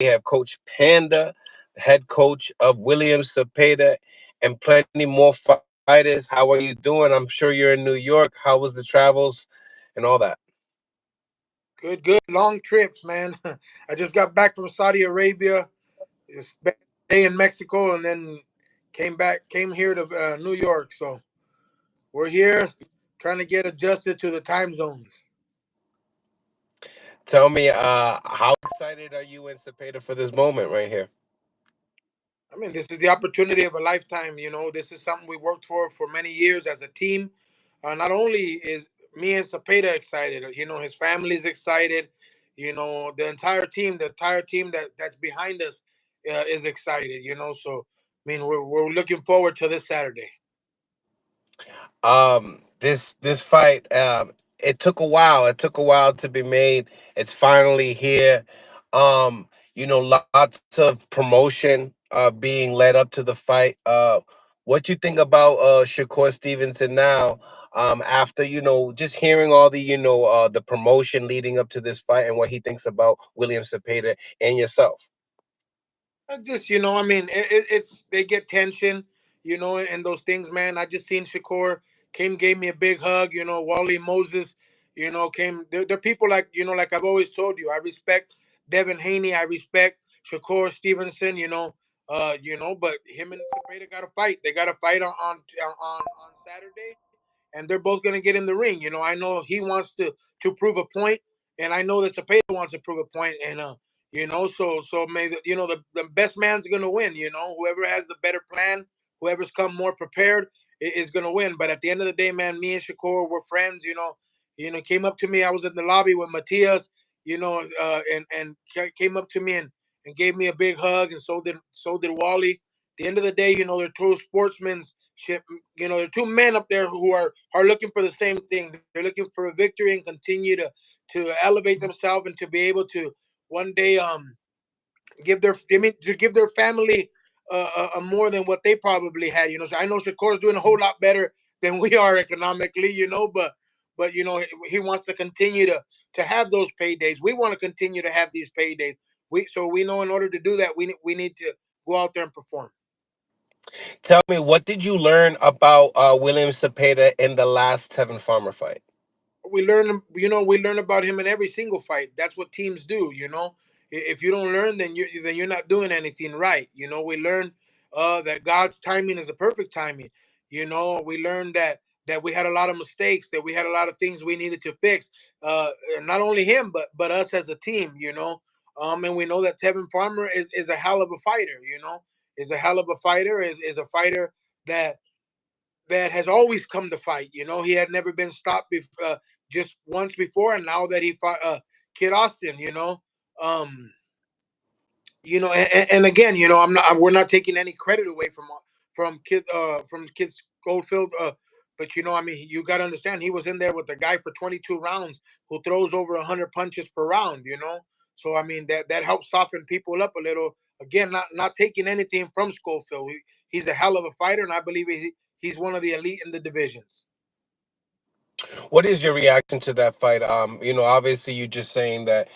have Coach Panda, head coach of William Zepeda, and plenty more fighters. How are you doing? I'm sure you're in New York. How was the travels and all that? Good, good. Long trips, man. I just got back from Saudi Arabia. Spent a day in Mexico, and then came here to New York. So we're here trying to get adjusted to the time zones. Tell me, how excited are you and Zepeda for this moment right here? I mean, this is the opportunity of a lifetime. This is something we worked for many years as a team. Not only is me and Zepeda excited, his family's excited. The entire team that's behind us is excited. So I mean, we're looking forward to this Saturday. This fight, it took a while. It took a while to be made. It's finally here. Lots of promotion being led up to the fight. What you think about Shakur Stevenson now? After just hearing all the promotion leading up to this fight and what he thinks about William Zepeda and yourself. I mean, it's they get tension, and those things, man. I just seen Shakur came, gave me a big hug. Wally Moses, came. They're people like like I've always told you. I respect Devin Haney. I respect Shakur Stevenson. But him and Zepeda got to fight. They got to fight on Saturday, and they're both gonna get in the ring. I know he wants to prove a point, and I know that Zepeda wants to prove a point, and so may the best man's gonna win. Whoever has the better plan, whoever's come more prepared is gonna win. But at the end of the day, man, me and Shakur were friends. Came up to me. I was in the lobby with Matias. And came up to me and gave me a big hug, and so did Wally. At the end of the day, they're two sportsmanship. There are two men up there who are looking for the same thing. They're looking for a victory and continue to elevate themselves and to be able to one day to give their family more than what they probably had. So I know Shakur's doing a whole lot better than we are economically. But he wants to continue to have those paydays. We want to continue to have these paydays. We know in order to do that, we need to go out there and perform. Tell me, what did you learn about William Zepeda in the last Tevin Farmer fight? We learn about him in every single fight. That's what teams do. If you don't learn, then you're not doing anything right. We learn that God's timing is the perfect timing. We learned that we had a lot of mistakes, that we had a lot of things we needed to fix. And not only him, but us as a team. And we know that Tevin Farmer is a hell of a fighter. Is a hell of a fighter. Is a fighter that has always come to fight. He had never been stopped just once before, and now that he fought Kid Austin, and again, we're not taking any credit away from Kid Schofield. But I mean, you got to understand, he was in there with the guy for 22 rounds who throws over 100 punches per round. So I mean that helps soften people up a little. Again, not taking anything from Schofield. He's a hell of a fighter, and I believe he's one of the elite in the divisions. What is your reaction to that fight? Obviously you just saying that,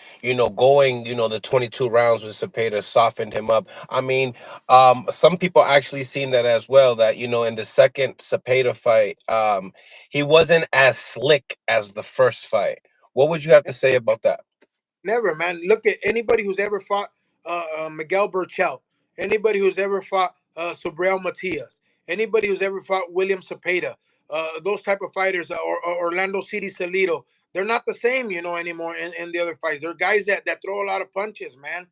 going, the 22 rounds with Cepeda softened him up. I mean, some people actually seen that as well, that, in the second Cepeda fight, he wasn't as slick as the first fight. What would you have to say about that? Never, man. Look at anybody who's ever fought Miguel Burchell, anybody who's ever fought Sobrel Matias, anybody who's ever fought William Cepeda, those type of fighters, or Orlando City Salido. They're not the same, anymore in the other fights. They're guys that throw a lot of punches, man.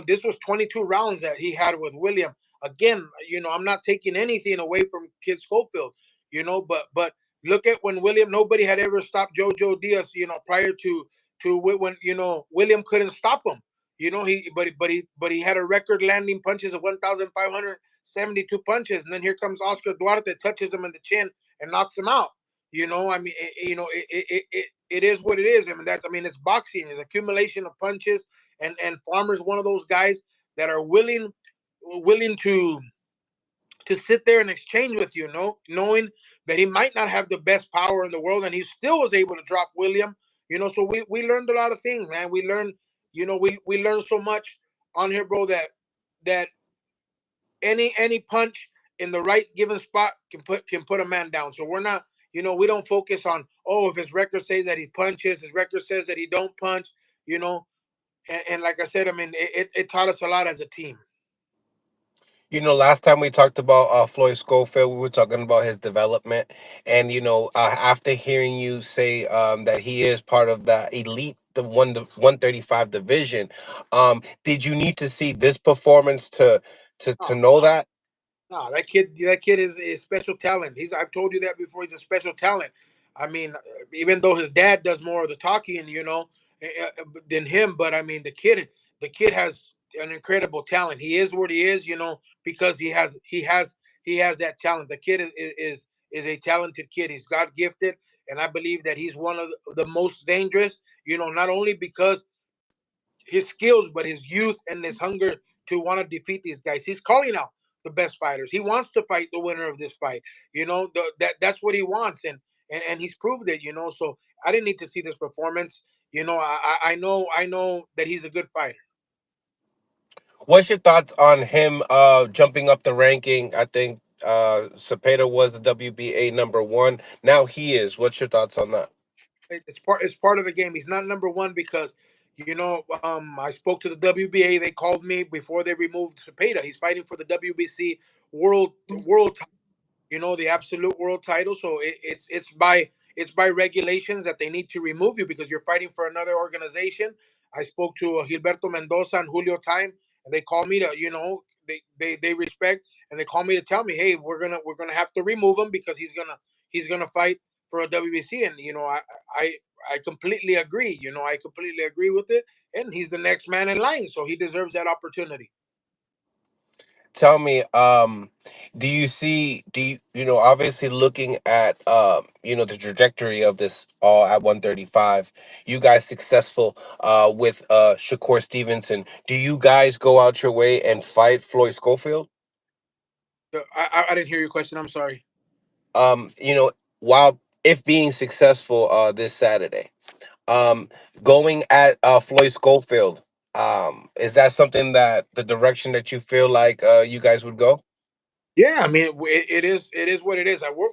This was 22 rounds that he had with William. Again, I'm not taking anything away from Kid Schofield, but look at when William, nobody had ever stopped Jojo Diaz, prior to when William couldn't stop him. He had a record landing punches of 1,572 punches, and then here comes Oscar Duarte, touches him in the chin and knocks him out. I mean, it is what it is. I mean, it's boxing. It's accumulation of punches, and Farmer's one of those guys that are willing to sit there and exchange with you, knowing that he might not have the best power in the world, and he still was able to drop William. So we learned a lot of things, man. We learned so much on here, bro, that any punch in the right given spot can put a man down. So we're not, we don't focus on, oh, if his record says that he punches, his record says that he don't punch, you know. And like I said, I mean, it taught us a lot as a team. Last time we talked about Floyd Schofield, we were talking about his development, and after hearing you say that he is part of the elite, the 135 division, did you need to see this performance to Oh, know that? no, that kid is special talent. I've told you that before. He's a special talent. I mean, even though his dad does more of the talking, than him, but I mean, the kid has an incredible talent. He is what he is, because he has that talent. The kid is a talented kid. He's God gifted, and I believe that he's one of the most dangerous. Not only because his skills, but his youth and his hunger to want to defeat these guys. He's calling out the best fighters. He wants to fight the winner of this fight. That's what he wants, and he's proved it. So I didn't need to see this performance. I know that he's a good fighter. What's your thoughts on him jumping up the ranking? I think Zepeda was the WBA number one. Now he is. What's your thoughts on that? It's part of the game. He's not number one because I spoke to the WBA. They called me before they removed Cepeda. He's fighting for the WBC world the absolute world title. So it's by regulations that they need to remove you because you're fighting for another organization. I spoke to Gilberto Mendoza and Julio Time, and they call me to they respect, and they call me to tell me, hey, we're gonna have to remove him because he's gonna fight for a WBC, and I I completely agree. I completely agree with it, and he's the next man in line, so he deserves that opportunity. Tell me, obviously looking at the trajectory of this all at 135, you guys successful with Shakur Stevenson. Do you guys go out your way and fight Floyd Schofield? I didn't hear your question. I'm sorry. Um, you know, while if being successful this Saturday, um, going at Floyd Schofield, is that something that the direction that you feel like you guys would go? Yeah, I mean, it is what it is. I work